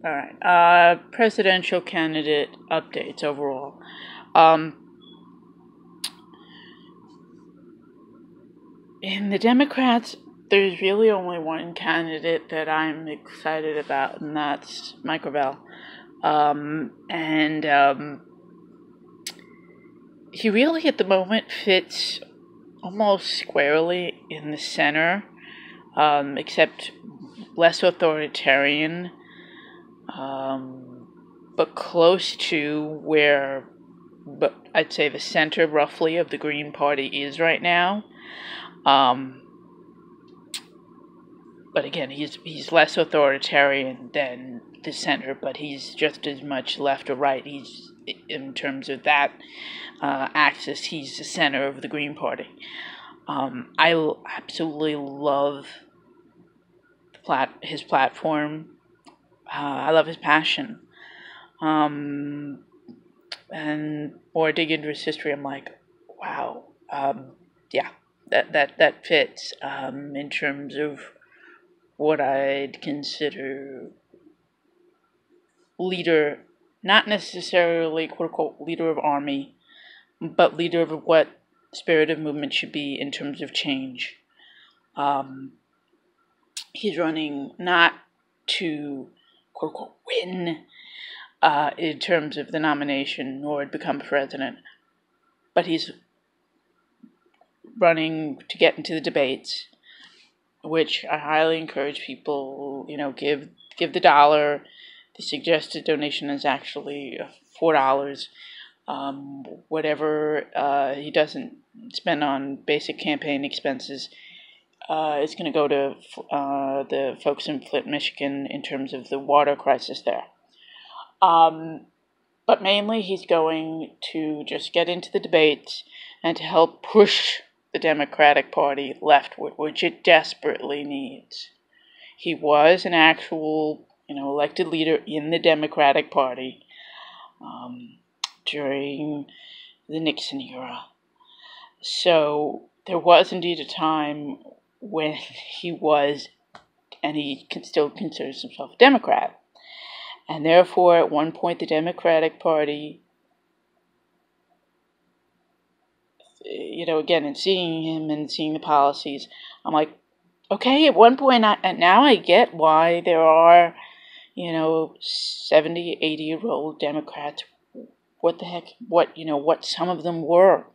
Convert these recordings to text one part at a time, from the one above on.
All right. Presidential candidate updates overall. In the Democrats, there's really only one candidate that I'm excited about, and that's Mike Gravel. He really, at the moment, fits almost squarely in the center, except less authoritarian, but close to where, but I'd say the center, roughly, of the Green Party is right now. But again, he's less authoritarian than the center, but he's just as much left or right. He's, in terms of that axis, he's the center of the Green Party. I absolutely love his platform. I love his passion. And more I dig into his history, I'm like, wow, yeah, that fits in terms of what I'd consider leader, not necessarily quote unquote leader of army, but leader of what spirit of movement should be in terms of change. He's running not to quote unquote win in terms of the nomination or become president, but he's running to get into the debates, which I highly encourage people, give the $1. The suggested donation is actually $4. Whatever he doesn't spend on basic campaign expenses, it's going to go to the folks in Flint, Michigan, in terms of the water crisis there. But mainly he's going to just get into the debates and to help push the Democratic Party leftward, which it desperately needs. He was an actual, elected leader in the Democratic Party during the Nixon era. So there was indeed a time when he was, and he still considers himself a Democrat. And therefore, at one point, the Democratic Party, again, in seeing him and seeing the policies, I'm like, okay, at one point, and now I get why there are, 70, 80-year-old Democrats. What the heck, what some of them were.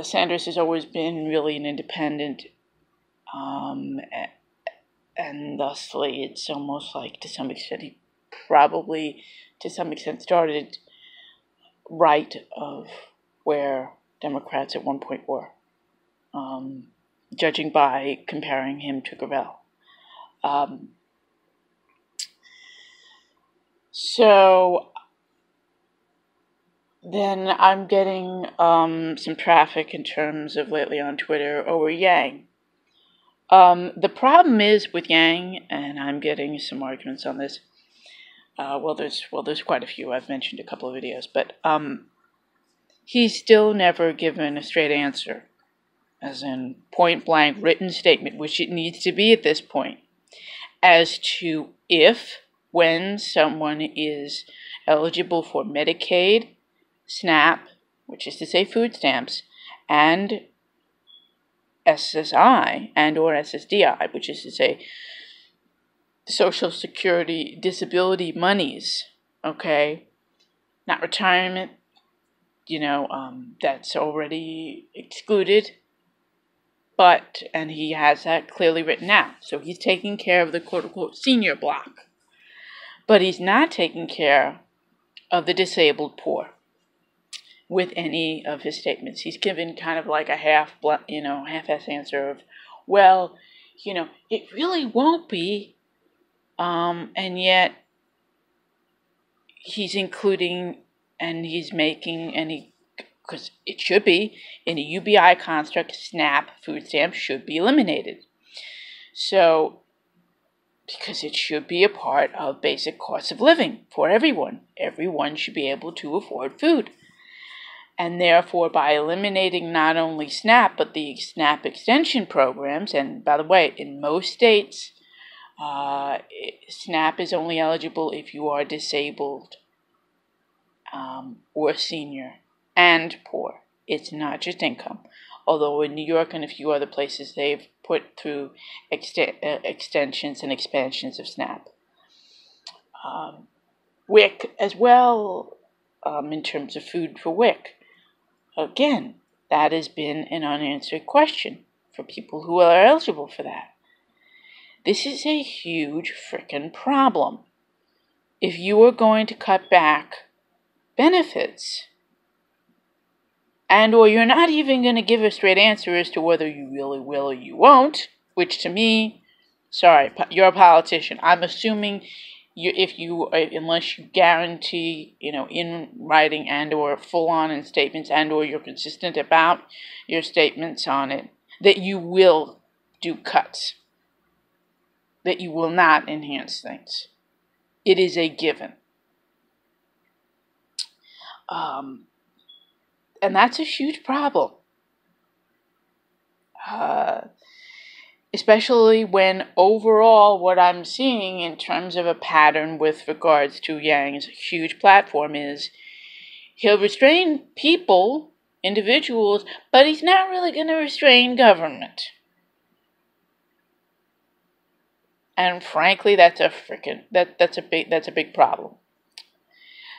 Sanders has always been really an independent, and thusly it's almost like, to some extent, he probably, to some extent, started right of where Democrats at one point were, judging by comparing him to Gravel. So then I'm getting some traffic in terms of lately on Twitter over Yang. The problem is with Yang, and I'm getting some arguments on this. There's quite a few. I've mentioned a couple of videos, but he's still never given a straight answer, as in point blank written statement, which it needs to be at this point, as to when someone is eligible for Medicaid, SNAP, which is to say food stamps, and SSI and or SSDI, which is to say Social Security disability monies, okay? Not retirement, that's already excluded, and he has that clearly written out. So he's taking care of the quote-unquote senior block. But he's not taking care of the disabled poor with any of his statements. He's given kind of like a half-ass answer of, it really won't be, and yet he's including and he's making because it should be, in a UBI construct, SNAP food stamps should be eliminated. So, because it should be a part of basic cost of living for everyone. Everyone should be able to afford food. And therefore, by eliminating not only SNAP, but the SNAP extension programs, and by the way, in most states, SNAP is only eligible if you are disabled or senior and poor. It's not just income. Although in New York and a few other places, they've put through extensions and expansions of SNAP. WIC as well, in terms of food for WIC. Again, that has been an unanswered question for people who are eligible for that. This is a huge frickin' problem. If you are going to cut back benefits, and or you're not even going to give a straight answer as to whether you really will or you won't, which to me, sorry, you're a politician. I'm assuming unless you guarantee, in writing and or full on in statements and or you're consistent about your statements on it, that you will do cuts, that you will not enhance things. It is a given. And that's a huge problem. Especially when overall what I'm seeing in terms of a pattern with regards to Yang's huge platform is he'll restrain people, individuals, but he's not really going to restrain government. And frankly, that's a big problem.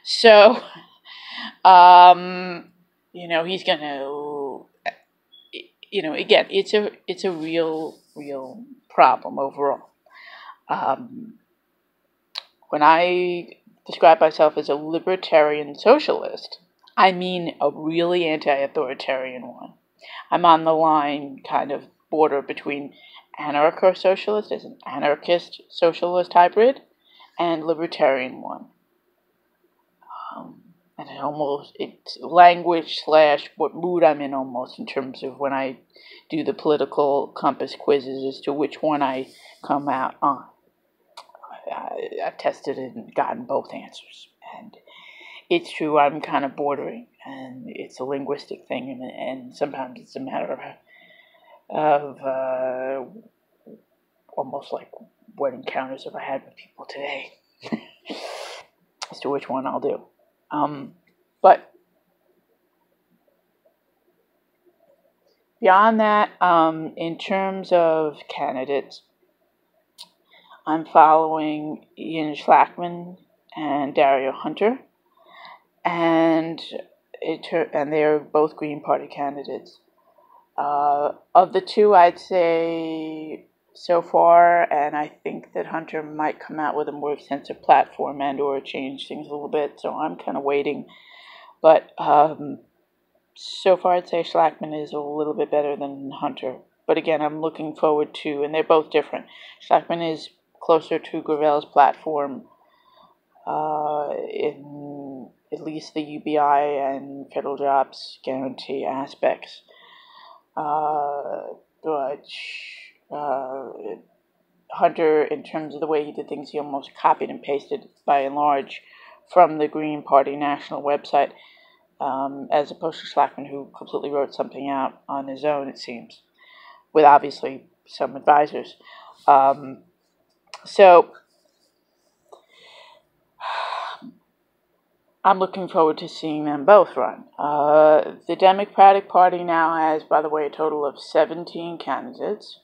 So, he's going to, again, it's a real problem overall. When I describe myself as a libertarian socialist, I mean a really anti-authoritarian one. I'm on the line, kind of border between anarcho-socialist as an anarchist socialist hybrid and libertarian one. And it's language / what mood I'm in almost in terms of when I do the political compass quizzes as to which one I come out on. I've tested it and gotten both answers. And it's true, I'm kind of bordering, and it's a linguistic thing, and sometimes it's a matter of almost like what encounters have I had with people today as to which one I'll do. But beyond that, in terms of candidates, I'm following Ian Schlachman and Dario Hunter, and they're both Green Party candidates. Of the two, I'd say so far, and I think that Hunter might come out with a more extensive platform and or change things a little bit, so I'm kind of waiting. But so far, I'd say Schlachman is a little bit better than Hunter. But again, I'm looking forward to, and they're both different. Schlachman is closer to Gravel's platform in at least the UBI and federal jobs guarantee aspects. But Hunter, in terms of the way he did things, he almost copied and pasted, by and large, from the Green Party national website, as opposed to Schlachman, who completely wrote something out on his own, it seems, with obviously some advisors. So I'm looking forward to seeing them both run. The Democratic Party now has, by the way, a total of 17 candidates.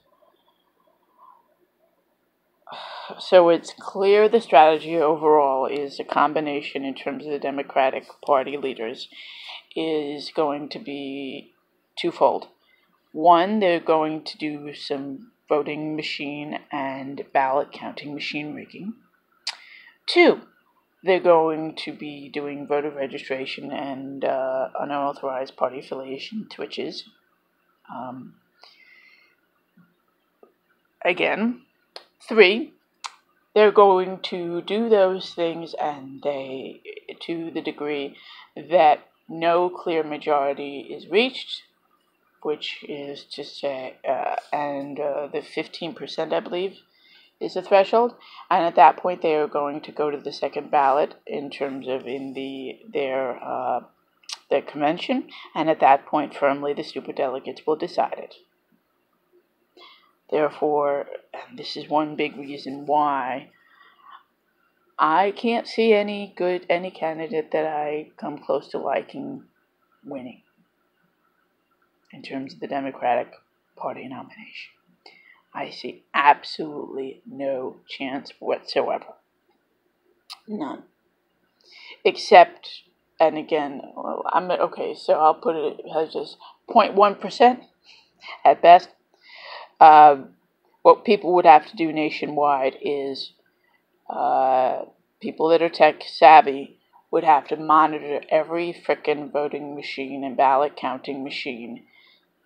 So it's clear the strategy overall is a combination in terms of the Democratic Party leaders is going to be twofold. One, they're going to do some voting machine and ballot counting machine rigging. Two, they're going to be doing voter registration and unauthorized party affiliation twitches. Again. Three, they're going to do those things, and they, to the degree that no clear majority is reached, which is to say, and the 15%, I believe, is the threshold. And at that point, they are going to go to the second ballot in terms of their convention. And at that point, firmly, the superdelegates will decide it. Therefore, and this is one big reason why I can't see any candidate that I come close to liking winning in terms of the Democratic Party nomination. I see absolutely no chance whatsoever. None. Except, and again, well, so I'll put it as just 0.1% at best. What people would have to do nationwide is people that are tech savvy would have to monitor every frickin' voting machine and ballot counting machine,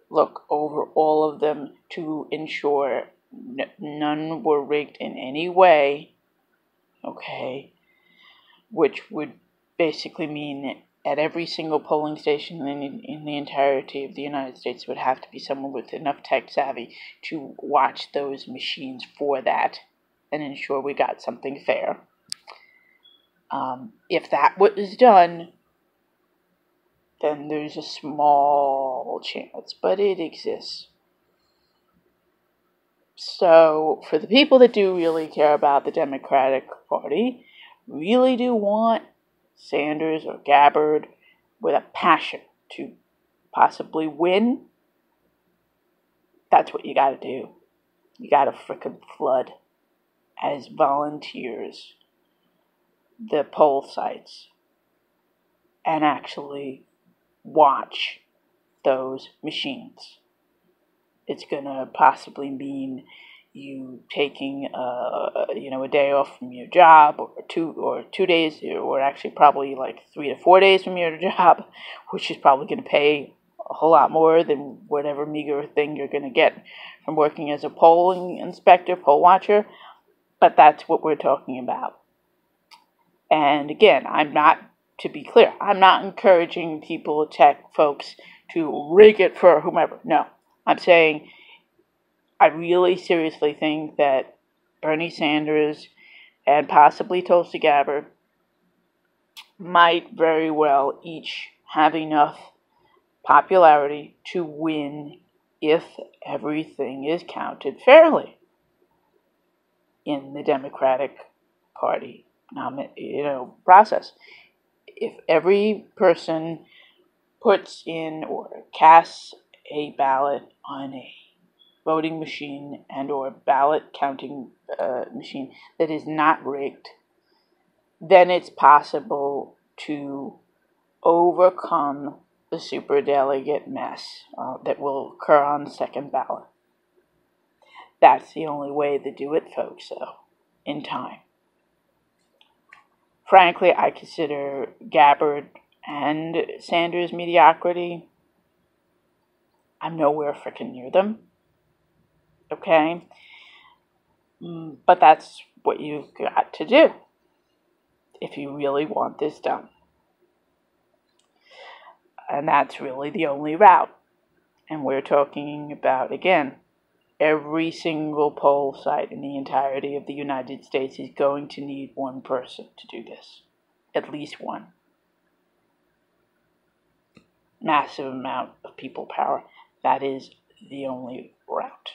look over all of them to ensure none were rigged in any way, okay, which would basically mean at every single polling station in the entirety of the United States would have to be someone with enough tech savvy to watch those machines for that and ensure we got something fair. If that was done, then there's a small chance, but it exists. So for the people that do really care about the Democratic Party, really do want Sanders or Gabbard with a passion to possibly win, that's what you got to do. You got to frickin' flood as volunteers the poll sites and actually watch those machines. It's going to possibly mean you taking a day off from your job, or 2 days, or actually probably like 3 to 4 days from your job, which is probably going to pay a whole lot more than whatever meager thing you're going to get from working as a polling inspector, poll watcher. But that's what we're talking about. And again, to be clear, I'm not encouraging people, tech folks, to rig it for whomever. No, I'm saying I really seriously think that Bernie Sanders and possibly Tulsi Gabbard might very well each have enough popularity to win if everything is counted fairly in the Democratic Party process. If every person puts in or casts a ballot on a voting machine and or ballot counting machine that is not rigged, then it's possible to overcome the superdelegate mess that will occur on the second ballot. That's the only way to do it, folks, though, in time. Frankly, I consider Gabbard and Sanders mediocrity. I'm nowhere freaking near them. Okay? But that's what you've got to do if you really want this done. And that's really the only route. And we're talking about, again, every single poll site in the entirety of the United States is going to need one person to do this. At least one. Massive amount of people power. That is the only route.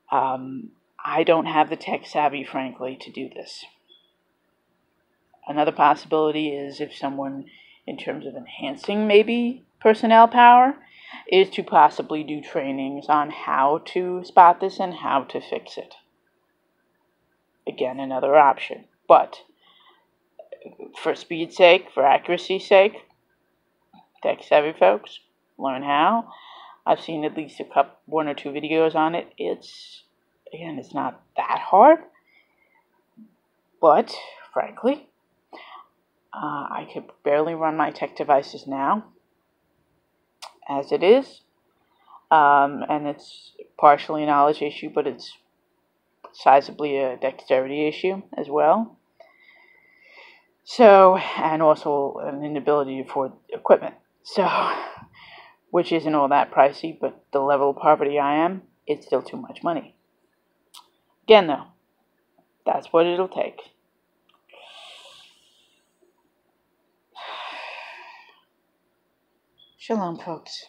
I don't have the tech savvy, frankly, to do this. Another possibility is if someone, in terms of enhancing maybe personnel power, is to possibly do trainings on how to spot this and how to fix it. Again, another option. But for speed's sake, for accuracy's sake, tech-savvy folks, learn how. I've seen at least one or two videos on it. It's not that hard. But, frankly, I could barely run my tech devices now, as it is. And it's partially a knowledge issue, but it's sizably a dexterity issue as well. So, and also an inability to afford equipment. So, which isn't all that pricey, but the level of poverty I am, it's still too much money. Again, though, that's what it'll take. Shalom, folks.